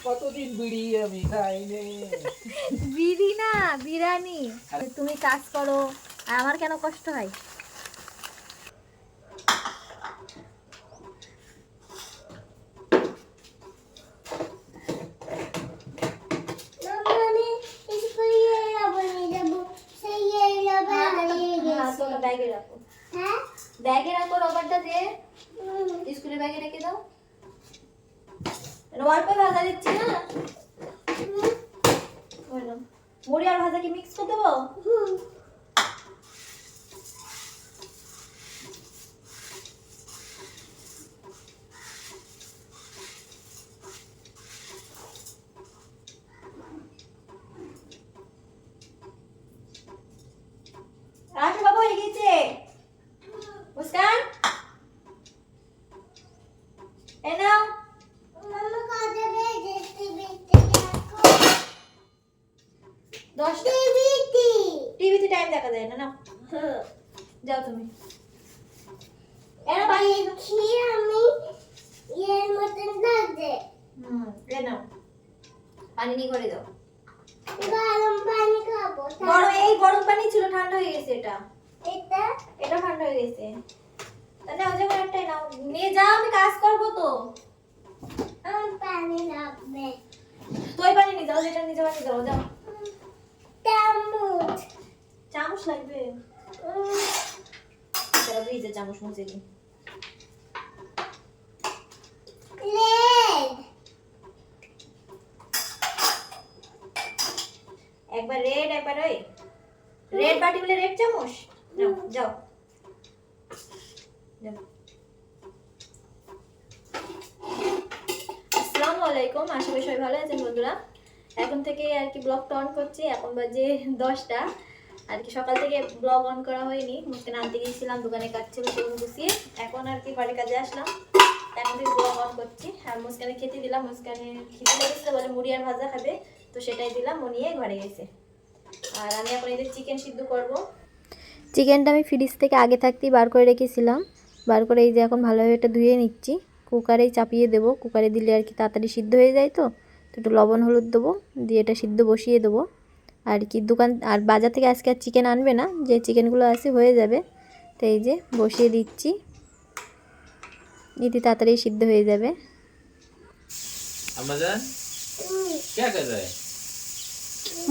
কতদিন বিড়ি আমি খাইনি। বিড়ি না, বিরিয়ানি। তুমি কাজ করো আর আমার কেন কষ্ট হয়? ব্যাগে রাখো, ব্যাগে রাখো, রবারটা দিয়ে স্কুলের ব্যাগে রেখে দাও। অল্প ভাজা দিচ্ছি না, মুড়ি আর ভাজা কি মিক্স করে দেবো? আসো বাবা, হয়ে গেছে। মুস্কান, এই নাও। টিভিতে টাইম দেখা যায় না, না যাও তুমি। এরা বাইরে খেয়ে আমি এর মতন লাগছে। এ নাও, পানি নিয়ে ঘরে যাও। গরম পানি খাবো। গরম, এই গরম পানি ছিল, ঠান্ডা হয়ে গেছে। এটা ঠান্ডা হয়ে গেছে। তাহলে ওই যে একটাই নাও, নিয়ে যাও, আমি কাজ করবো তো। পানি লাগবে, তোই পানি নিয়ে যাও, যেটা নিয়ে যাও নিয়ে যাও, যাও। চামচ, চামচ লাগবে। চলো এই যে চামচ মুছে দিই। একবার রেড, একবার ওই রেড বাটি বলে রেড চামচ নাও, যাও যাও। আসসালামু আলাইকুম, আশা করি সবাই ভালো আছেন বন্ধুরা। এখন থেকে আর কি ব্লগটা অন করছি। এখন বাজে 10টা আর কি। সকাল থেকে ব্লগ অন করা হয়নি, মুসকান আনতে গিয়েছিলাম, দোকানে কাজ ছিল সেগুলো গুছিয়ে এখন আর কি বাড়ির কাজে আসলাম। এখন থেকে ব্লগ অন করছি। আর মুসকানে খেতে দিলাম, মুসকানে খেতে লেগেছে বলে মুড়ি আর ভাজা খাবে, তো সেটাই দিলাম। ও নিয়ে ঘরে গেছে। আর আমি এখন এদের চিকেন সিদ্ধ করব। চিকেনটা আমি ফ্রিজ থেকে আগে থাকতেই বার করে রেখেছিলাম। বার করে এই যে এখন ভালোভাবে এটা ধুয়ে নিচ্ছি। কুকারেই চাপিয়ে দেবো, কুকারে দিলে আর কি তাড়াতাড়ি সিদ্ধ হয়ে যায়। তো একটু লবণ হলুদ দেবো, দিয়ে এটা সিদ্ধ বসিয়ে দেবো আর কি। দোকান আর বাজার থেকে আজকে আর চিকেন আনবে না, যে চিকেনগুলো আছে হয়ে যাবে। তো এই যে বসিয়ে দিচ্ছি, এতে তাড়াতাড়ি সিদ্ধ হয়ে যাবে।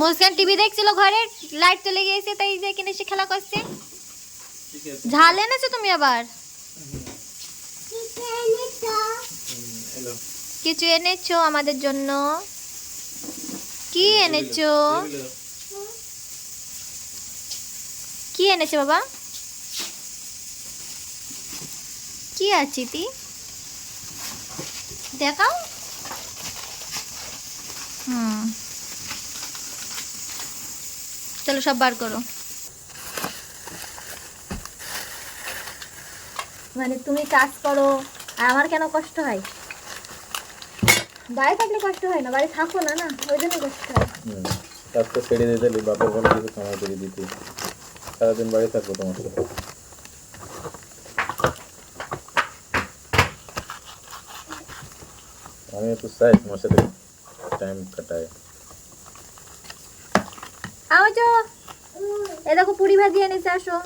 মুসকান টিভি দেখছিল, ঘরে লাইট চলে গিয়েছে, তাই যে কিনে সে খেলা করছে। ঝাল এনেছো তুমি আবার? কিছু এনেছো আমাদের জন্য? কি এনেছো? কি এনেছো বাবা? কি আছে তি দেখাও। চলো সব বার করো। মানে তুমি কাজ করো আর আমার কেন কষ্ট হয়? বাড়ি থাকলে কষ্ট হয় না, বাড়ি থাকো না, না ওই জন্য কষ্ট হয়। কাজটা ছেড়ে দিতে বাপের বলে কিছু কামাই করে দিতে, সারাদিন বাড়ি থাকবো তোমার সাথে। আমি একটু চাই তোমার সাথে টাইম কাটাই। আওজো, এ দেখো পুরি ভাজি এনেছে, আসো।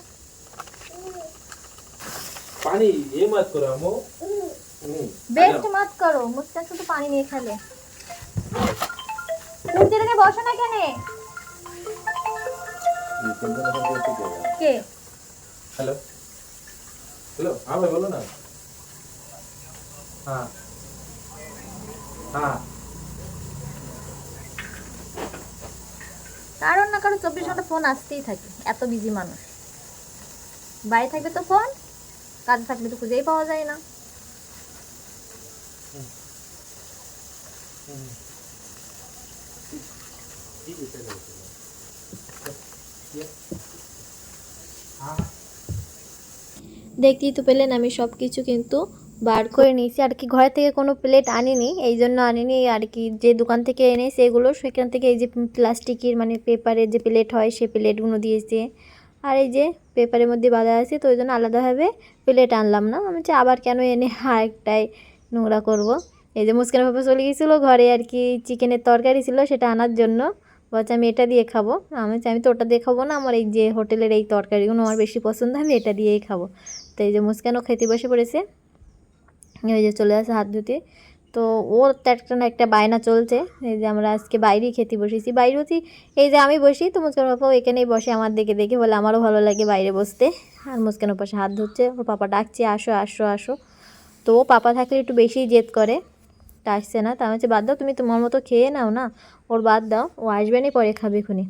পানি ये मत करो আমো, বেস্ট মত করো। মুস্কান শুধু পানি নিয়ে খেলে। কুর্তি থেকে বসো না কেন? কে? হ্যালো হ্যালো, हाँ भाई बोलो ना। हाँ हाँ, কারণ না কারণ 24 ঘন্টা ফোন আসতেই থাকে, এত বিজি মানুষ। বাড়ি থাকবে তো ফোন, কাজ থাকলে তো খুঁজেই পাওয়া যায় না। দেখতেই তো পেলেন আমি সব কিছু কিন্তু বার করে নিয়েছি আর কি। ঘরে থেকে কোনো প্লেট আনিনি, এই জন্য আনিনি আর কি। যে দোকান থেকে এনে সেগুলো, সেখান থেকে এই যে প্লাস্টিকের মানে পেপারের যে প্লেট হয় সেই প্লেটগুলো দিয়েছে। আর এই যে পেপারের মধ্যে বাঁধা আছে, তো ওই জন্য আলাদাভাবে প্লেট আনলাম না। আমি চাই আবার কেন এনে আরেকটাই নোংরা করব। এই যে মুস্কানের পাপা চলে গেছিলো ঘরে আর কি চিকেনের তরকারি ছিল সেটা আনার জন্য, বলছে আমি এটা দিয়ে খাবো। আমি বলছি আমি তো ওটা দিয়ে খাবো না, আমার এই যে হোটেলের এই তরকারিগুলো আমার বেশি পছন্দ, আমি এটা দিয়েই খাবো। তো এই যে মুস্কানও খেতে বসে পড়েছে, এই যে চলে আসে হাত ধুতে। তো ওর তো একটা না একটা বায়না চলছে, এই যে আমরা আজকে বাইরেই খেতে বসেছি, বাইরে হচ্ছি এই যে আমি বসি তো মুস্কান পাপাও এখানেই বসে আমার দেখে দেখে, বলে আমারও ভালো লাগে বাইরে বসতে। আর মুস্কানের পাশে হাত ধুচ্ছে, ওর পাপা ডাকছে আসো আসো আসো। তো ও পাপা থাকলে একটু বেশিই জেদ করে, তা আসছে না। তা আমি হচ্ছে বাদ দাও, তুমি তোমার মতো খেয়ে নাও না, ওর বাদ দাও, ও আসবে না পরে খাবে খুনি।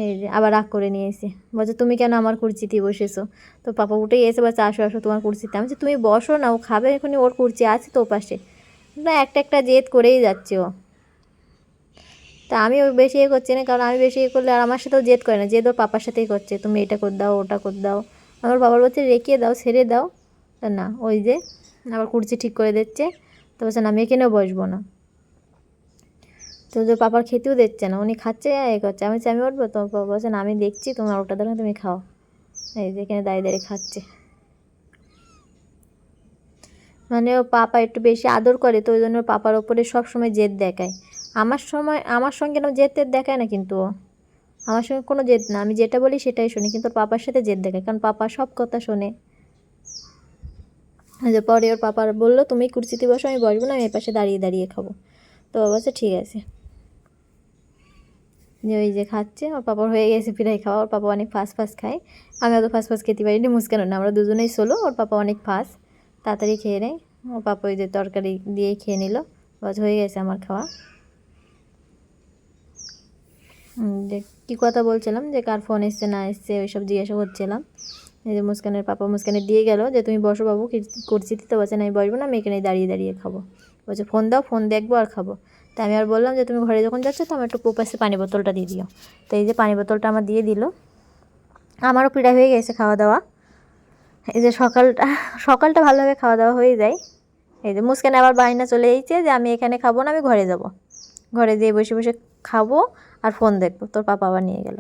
এই যে আবার রাগ করে নিয়ে এসে বলছে তুমি কেন আমার কুর্চিতে বসেছো। তো পাপা উঠে এসে বলছে আসো আসো তোমার কুর্চিতে। আমি বলছি তুমি বসো না, ও খাবে এখনই, ওর কুর্চি আছে তো পাশে। না একটা একটা জেদ করেই যাচ্ছে ও। তা আমি ওর বেশি ইয়ে করছি না, কারণ আমি বেশি ইয়ে করলে আর আমার সাথেও জেদ করে না, জেদ ওর পাপার সাথেই করছে, তুমি এটা করে দাও ওটা করে দাও। আমার বাবার বলছে রেখে দাও ছেড়ে দাও, তা না ওই যে আবার কুর্চি ঠিক করে দিচ্ছে। তো বলছে না আমি এখানেও বসবো না। তো যে পাপার খেতেও দিচ্ছে না, উনি খাচ্ছে এ করছে। আমি বলছি আমি উঠবো, তো বাবা বলছে না আমি দেখছি তোমার ওটা দেখো তুমি খাও। এই যে এখানে দাঁড়িয়ে দাঁড়িয়ে খাচ্ছে, মানে ও পাপা একটু বেশি আদর করে তো ওই জন্য ওর পাপার ওপরে সব সময় জেদ দেখায়। আমার সঙ্গে না জেদ টেদ দেখায় না, কিন্তু ও আমার সঙ্গে কোনো জেদ না, আমি যেটা বলি সেটাই শুনি, কিন্তু ওর পাপার সাথে জেদ দেখায়, কারণ পাপা সব কথা শোনে। এই যে পরে ওর পাপার বললো তুমি কুর্সিতে বসো, আমি বসবো না, আমি এর পাশে দাঁড়িয়ে দাঁড়িয়ে খাবো। তো বাবা বলছে ঠিক আছে। যে ওই যে খাচ্ছে, ওর পাপার হয়ে গেছে প্রায় খাওয়া, ওর পাপা অনেক ফাস্ট ফাস্ট খায়, আমি অত ফাস্ট ফাস্ট খেতে পারিনি, মুস্কান না আমরা দুজনেই সোলো, ওর পাপা অনেক ফাস্ট তাড়াতাড়ি খেয়ে নেয়। ওর পাপা ওই যে তরকারি দিয়েই খেয়ে নিল, বাস হয়ে গেছে আমার খাওয়া। যে কী কথা বলছিলাম, যে কার ফোন এসছে না এসছে ওইসব জিজ্ঞাসা করছিলাম। এই যে মুস্কানের পাপা মুস্কানের দিয়ে গেল যে তুমি বসো বাবু করছি, তো বলছে না আমি বসবো না, আমি এখানে দাঁড়িয়ে দাঁড়িয়ে খাবো। বলছে ফোন দাও, ফোন দেখবো আর খাবো। তা আমি আর বললাম যে তুমি ঘরে যখন যাচ্ছ তো আমার একটু পাশে পানি বোতলটা দিয়ে দিও। তো এই যে পানি বোতলটা আমার দিয়ে দিল, আমারও পীড়া হয়ে গেছে খাওয়া দাওয়া। এই যে সকালটা ভালোভাবে খাওয়া দাওয়া হয়ে যায়। এই যে মুস্কানে আবার বায়না চলে এসেছে যে আমি এখানে খাবো না, আমি ঘরে যাব, ঘরে যেয়ে বসে বসে খাবো আর ফোন দেখবো। তোর পাপা আবার নিয়ে গেল,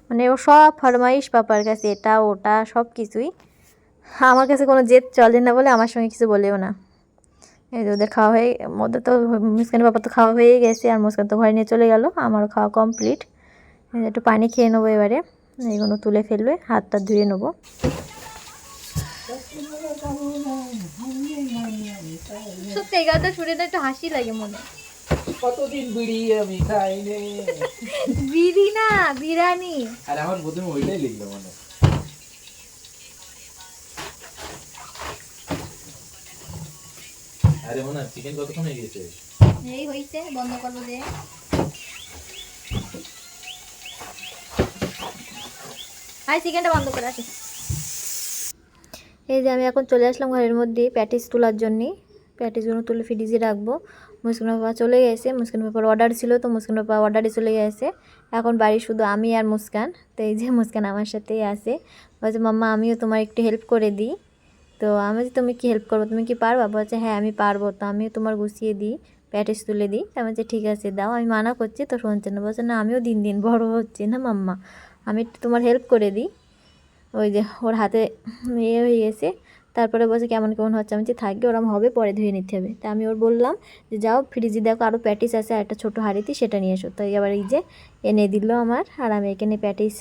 মানে ও সব ফরমাইশ পাপার কাছে, এটা ওটা সব কিছুই। আমার কাছে কোনো জেদ চলে না বলে আমার সঙ্গে কিছু বলেও না। এই যে ওদের খাওয়া হয়ে মধ্যে তো মুস্কানের পাপা তো খাওয়া হয়ে গেছে, আর মুস্কান তো ঘরে নিয়ে চলে গেল, আমারও খাওয়া কমপ্লিট। একটু পানি খেয়ে নেবো এবারে, এইগুলো তুলে ফেলবে, হাতটা ধুয়ে নেবো। সত্যি এই গানটা শুনে না একটু হাসি লাগে মনে। কতদিন বিড়ি আমি খাইনি, বিড়ি না বিরিয়ানি। আর আমার প্রথমে ওইটাই লিখলো মনে। আরে মনে চিকেন কতক্ষণ হয়ে গেছে? এই হইছে, বন্ধ করবো যে। আই চিকেনটা বন্ধ করে আসি। এই যে আমি এখন চলে আসলাম ঘরের মধ্যে প্যাটিস তোলার জন্যে, প্যাটিসগুলো তুলে ফ্রিজে রাখবো। মুস্কান বাবা চলে গেছে, মুস্কান বাবার অর্ডার ছিল তো মুস্কান বাবা অর্ডারে চলে গেছে। এখন বাড়ি শুধু আমি আর মুস্কান। তো এই যে মুস্কান আমার সাথেই আছে, বলছে মাম্মা আমিও তোমার একটু হেল্প করে দিই। তো আমি যে তুমি কি হেল্প করবো, তুমি কি পারবা? বলছে হ্যাঁ আমি পারবো, তো আমিও তোমার গুছিয়ে দিই, প্যাটিস তুলে দিই। আমি বলছি ঠিক আছে দাও, আমি মানা করছি তো শুনছে না। বলছে না আমিও দিন দিন বড় হচ্ছি না মাম্মা, আমি একটু তোমার হেল্প করে দিই। ওই যে ওর হাতে ইয়ে হয়ে গেছে, তারপরে বলছে কেমন কেমন হচ্ছে। আমি যে থাকবে ওরম হবে, পরে ধুয়ে নিতে হবে। তা আমি ওর বললাম যে যাও ফ্রিজে দেখো আরও প্যাটিস আছে, আর একটা ছোটো হাঁড়িতে সেটা নিয়ে এসো। তো এবার এই যে এনে দিল আমার, আর আমি এখানে প্যাটিস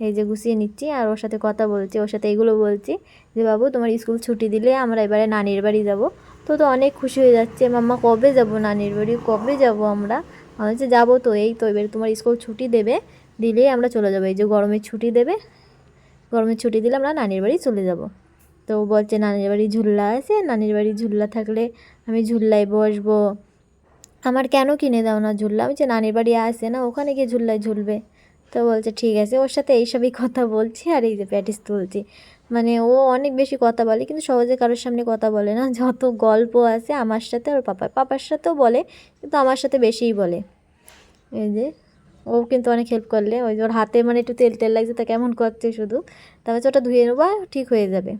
এই যে গুছিয়ে নিচ্ছি, আর ওর সাথে কথা বলছি, ওর সাথে এগুলো বলছি যে বাবু তোমার স্কুল ছুটি দিলে আমরা এবারে নানির বাড়ি যাব। তো তো অনেক খুশি হয়ে যাচ্ছে, মাম্মা কবে যাব নানির বাড়ি, কবে যাব আমরা? আমি বলছি যাবো তো, এই তো এবারে তোমার স্কুল ছুটি দেবে, দিলেই আমরা চলে যাবো, এই যে গরমের ছুটি দেবে, গরমের ছুটি দিলে আমরা নানির বাড়ি চলে যাব। তো বলছে নানির বাড়ি ঝুল্লা আছে, নানির বাড়ি ঝুল্লা থাকলে আমি ঝুল্লায় বসবো, আমার কেন কিনে দাও না ঝুল্লা? আমি যে নানির বাড়ি আসে না, ওখানে গিয়ে ঝুল্লায় ঝুলবে। তো বলছে ঠিক আছে, ওর সাথে এইসবই কথা বলছি আর এই যে প্যাটিস তুলছি। মানে ও অনেক বেশি কথা বলে, কিন্তু সহজে কারোর সামনে কথা বলে না, যত গল্প আছে আমার সাথে ওর পাপার সাথেও বলে, কিন্তু আমার সাথে বেশিই বলে। এই যে ও কিন্তু অনেক হেল্প করলে, ওই যে ওর হাতে মানে একটু তেল তেল লাগছে, তা কেমন করছে শুধু, তারপর ওটা ধুয়ে নেবো ঠিক হয়ে যাবে।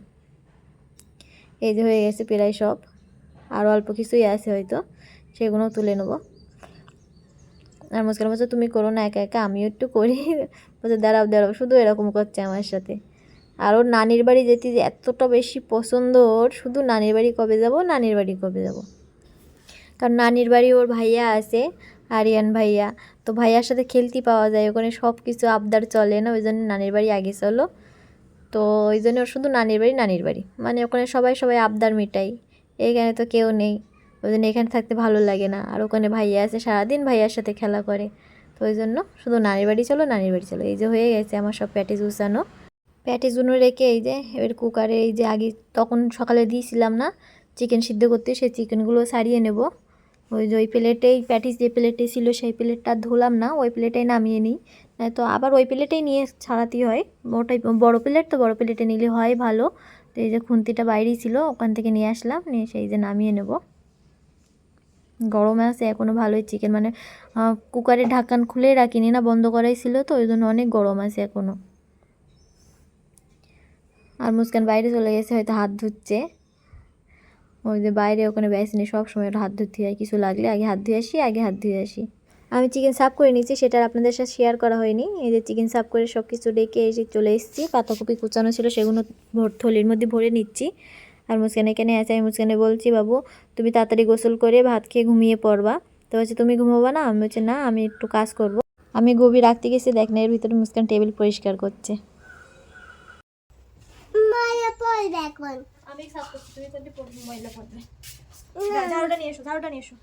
এই যে হয়ে গেছে প্রায় সব, আর অল্প কিছুই আছে হয়তো, সেগুলো তুলে নেবো। আর মুস্কান বলছে তুমি করো না একা একা, আমিও একটু করি। বলছে দাঁড়াও দাঁড়াও, শুধু এরকম করছে আমার সাথে। আর ওর নানির বাড়ি যেতে যে এতটা বেশি পছন্দ ওর, শুধু নানির বাড়ি কবে যাব, নানির বাড়ি কবে যাব। কারণ নানির বাড়ি ওর ভাইয়া আছে, আরিয়ান ভাইয়া, তো ভাইয়ার সাথে খেলতে পাওয়া যায়, ওখানে সব কিছু আবদার চলে না, ওই জন্য নানির বাড়ি আগে চলো। তো ওই জন্য ওর শুধু নানির বাড়ি মানে ওখানে সবাই সবাই আবদার মেটাই, এইখানে তো কেউ নেই, ওই জন্য এখানে থাকতে ভালো লাগে না। আর ওখানে ভাইয়া আছে, সারাদিন ভাইয়ার সাথে খেলা করে, তো ওই জন্য শুধু নানির বাড়ি চলো, নানির বাড়ি চলো। এই যে হয়ে গেছে আমার সব প্যাটিস উসানো, প্যাটিস উনো রেখে এই যে এবার কুকারে এই যে আগে তখন সকালে দিয়েছিলাম না চিকেন সিদ্ধ করতে, সেই চিকেনগুলো ছাড়িয়ে নেব। ওই যে ওই প্লেটেই প্যাটিস যে প্লেটে ছিল সেই প্লেটটা ধুলাম না, ওই প্লেটেই নামিয়ে নিই, তো আবার ওই প্লেটেই নিয়ে ছাড়াতেই হয়। ওটাই বড় প্লেট, তো বড় প্লেটে নিলে হয় ভালো। তো এই যে খুন্তিটা বাইরেই ছিল, ওখান থেকে নিয়ে আসলাম, নিয়ে সেই যে নামিয়ে নেব। গরম আছে এখনও ভালোই চিকেন, মানে কুকারের ঢাকন খুলে রাখিনি না, বন্ধ করাই ছিল, তো ওই জন্য অনেক গরম আছে এখনও। আর মুস্কান বাইরে চলে গেছে, হয়তো হাত ধুচ্ছে, ওই যে বাইরে ওখানে বেসিনে সব সময় হাত ধুতে হয়, কিছু লাগলে আগে হাত ধুয়ে আসি। আমি চিকেন সাফ করে নিচ্ছি, সেটা আপনাদের সাথে শেয়ার করা হয়নি। এই যে চিকেন সাফ করে সব কিছু ডেকে এসে চলে এসেছি, পাতাকপি কুচানো ছিল সেগুলো থলির মধ্যে ভরে নিচ্ছি। আর মুস্কান এখানে আছে, আমি মুস্কানে বলছি বাবু তুমি তাড়াতাড়ি গোসল করে ভাত খেয়ে ঘুমিয়ে পড়বা। তো হচ্ছে তুমি ঘুমোবা না, আমি হচ্ছে না আমি একটু কাজ করব। আমি গভীর রাখতে গেছি, দেখ না এর ভিতরে মুস্কান টেবিল পরিষ্কার করছে। আমি সাফ করছি, তুমি তাহলে ময়লা করবে। ঝাড়ুটা নিয়ে এসো।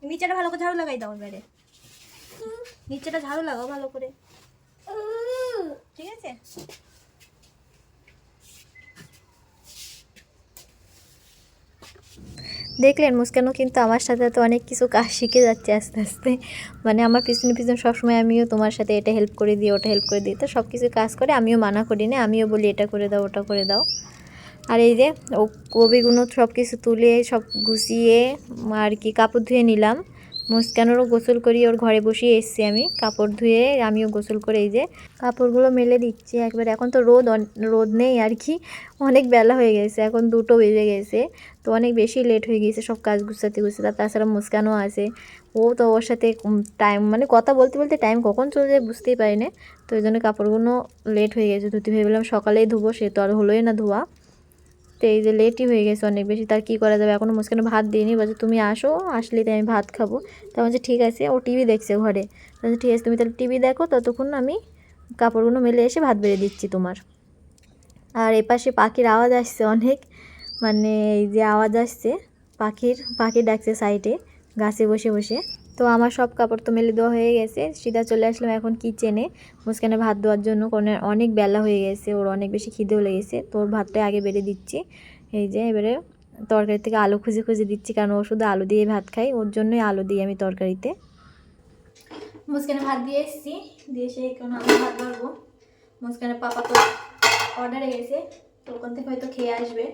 নিচেটা ভালো করে ঝাড়ু লাগাই দাও, এবারে নিচেটা ঝাড়ু লাগাও ভালো করে, ঠিক আছে? দেখলেন মুস্কানও কিন্তু আমার সাথে তো অনেক কিছু কাজ শিখে যাচ্ছে আস্তে আস্তে, মানে আমার পিছনে সবসময় আমিও তোমার সাথে এটা হেল্প করে দিই, ওটা হেল্প করে দিই, তো সব কিছু কাজ করে, আমিও মানা করি না, আমিও বলি এটা করে দাও, ওটা করে দাও। আর এই যে ও কবিগুলো সব কিছু তুলে সব গুছিয়ে আর কি কাপড় ধুয়ে নিলাম। মুস্কানেরও গোসল করি, ওর ঘরে বসিয়ে এসছি আমি, কাপড় ধুয়ে আমিও গোসল করে এই যে কাপড়গুলো মেলে দিচ্ছি একবারে। এখন তো রোদ নেই আর কি, অনেক বেলা হয়ে গেছে, এখন 2টো বেজে গেছে, তো অনেক বেশি লেট হয়ে গেছে সব কাজ গুছাতে। তাছাড়া মুস্কানও আছে, ও তো ওর সাথে টাইম মানে কথা বলতে বলতে টাইম কখন চলে যায় বুঝতেই পারি না। তো ওই জন্য কাপড়গুলো লেট হয়ে গেছে ধুতে, ভেবেলাম সকালেই ধুবো, সে তো আর হলোই না ধোয়া। তো এই যে লেটই হয়ে গেছে অনেক বেশি, তার কী করা যাবে, এখনও মুস্কানে ভাত দিইনি, বলছে তুমি আসো, আসলে তাই আমি ভাত খাবো। তা বলছে ঠিক আছে, ও টিভি দেখছে ঘরে, বলছে ঠিক আছে তুমি তাহলে টিভি দেখো, ততক্ষণ আমি কাপড়গুলো মেলে এসে ভাত বেড়ে দিচ্ছি তোমার। আর এপাশে পাখির আওয়াজ আসছে অনেক, মানে এই যে আওয়াজ আসছে পাখি ডাকছে সাইডে গাছে বসে বসে। তো আমার সব কাপড় তো মেলে দেওয়া হয়ে গেছে, সিধা চলে আসলাম এখন কিচেনে মুস্কানে ভাত দেওয়ার জন্য, কারণ অনেক বেলা হয়ে গেছে, ওর অনেক বেশি খিদেও লেগেছে, তো ওর ভাতটাই আগে বেড়ে দিচ্ছি। এই যে এবারে তরকারি থেকে আলু খুঁজে দিচ্ছি, কারণ ও শুধু আলু দিয়ে ভাত খাই, ওর জন্যই আলু দিই আমি তরকারিতে। মুস্কানে ভাত দিয়ে এসেছি, দিয়ে এসে এখন আমি ভাত বাড়বো। মুস্কানের পাপা তো অর্ডারে গেছে, তো ওখান থেকে হয়তো খেয়ে আসবে।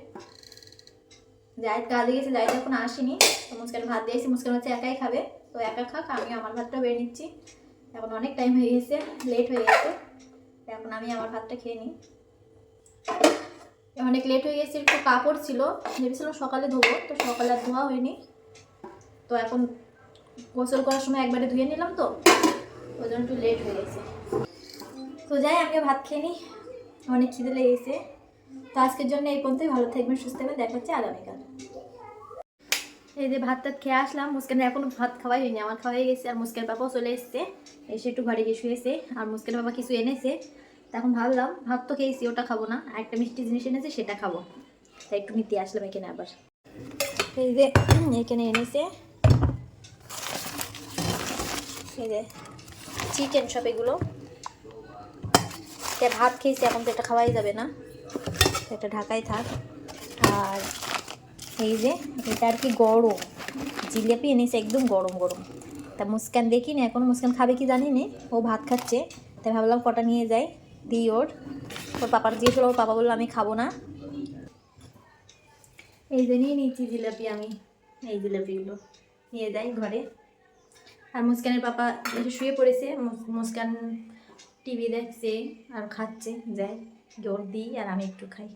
জাহিদ কাজে গেছে, জাহিদ এখন আসেনি, তো মুস্কানে ভাত দিয়েছি, মুস্কান হচ্ছে একাই খাবে, তো একা খাক, আমি আমার ভাতটা বেড়ে নিচ্ছি। এখন অনেক টাইম হয়ে গেছে, লেট হয়ে গেছে, এখন আমি আমার ভাতটা খেয়ে নিই। অনেক লেট হয়ে গেছে, একটু কাপড় ছিল, ভেবেছিলাম সকালে ধোবো, তো সকালে আর ধোয়া হয়নি, তো এখন গোসল করার সময় একবারে ধুয়ে নিলাম, তো ওই জন্য একটু লেট হয়ে গেছে। তো যাই আমিও ভাত খেয়ে নিই, অনেক খিদে লেগেছে। তো আজকের জন্য এই পর্যন্তই, ভালো থাকবেন, সুস্থ থাকবেন, দেখা হচ্ছে আগামীকাল। এই যে ভাত খেয়ে আসলাম, মুস্কানের এখনো ভাত খাওয়াই হয়নি, আমার খাওয়া হয়ে গেছে। আর মুস্কানের পাপাও চলে এসছে, এসে একটু ঘরে গিয়ে শুয়েছে, আর মুস্কানের বাবা কিছু এনেছে, তখন ভাবলাম ভাত তো খেয়েছি, ওটা খাবো না, একটা মিষ্টি জিনিস এনেছে সেটা খাবো, তাই একটু নিতে আসলাম এখানে আবার। এই যে এখানে এনেছে এই যে চিকেন সব, এগুলো ভাত খেয়েছি, এখন তো এটা খাওয়াই যাবে না, এটা ঢাকাই থাক। আর এই যে এটা আর কি গরম জিলেপি এনেছে, একদম গরম গরম। তা মুস্কান দেখি না, এখন মুস্কান খাবে কি জানি না, ও ভাত খাচ্ছে, তাই ভাবলাম কটা নিয়ে যাই, দিই ওর পাপার দিয়েছিল, ওর পাপা বললো আমি খাবো না। এই যে নিয়ে নিচ্ছি জিলাপি আমি, এই জিলাপিগুলো নিয়ে যাই ঘরে, আর মুস্কানের পাপা এসে শুয়ে পড়েছে, মুস্কান টিভি দেখছে আর খাচ্ছে, যাই জোর দিই আর আমি একটু খাই।